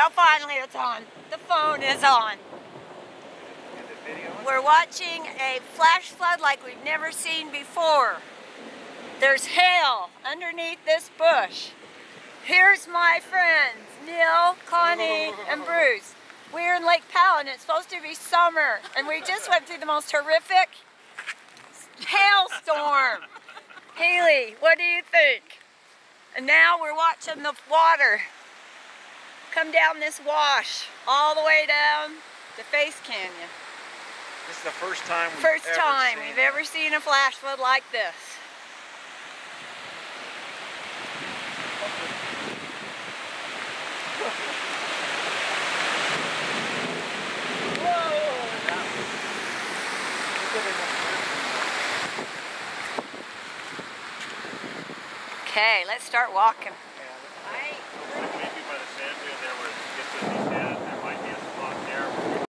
Well, finally it's on. The phone is on. We're watching a flash flood like we've never seen before. There's hail underneath this bush. Here's my friends, Neil, Connie, and Bruce. We're in Lake Powell and it's supposed to be summer, and we just went through the most horrific hailstorm. Haley, what do you think? And now we're watching the water come down this wash all the way down to Face Canyon. This is the first time we've ever seen a flash flood like this. Okay, let's start walking.